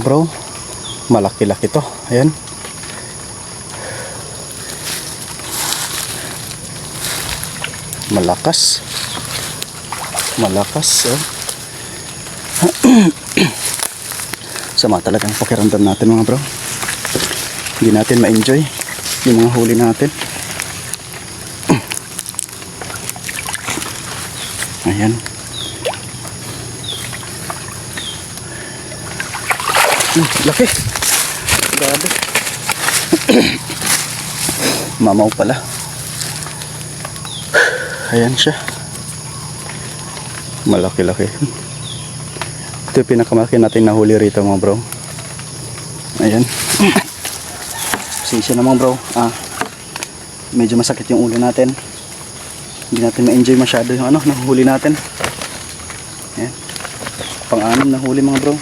Bro, malaki-laki to. Ayan. Malakas. Malakas. Oh. Sama talagang pakiramdam natin mga bro. Hindi natin ma-enjoy yung mga huli natin. Ayan. Laki. Grabe. Mamaw pala. Ayan siya. Malaki-laki. Ito yung pinakamalaki natin nahuli rito mga bro. Ayan. Pasensya na mga bro. Medyo masakit yung ulo natin. Hindi natin ma-enjoy masyado yung nahuli natin. Ayan. Pang-anim na huli mga bro.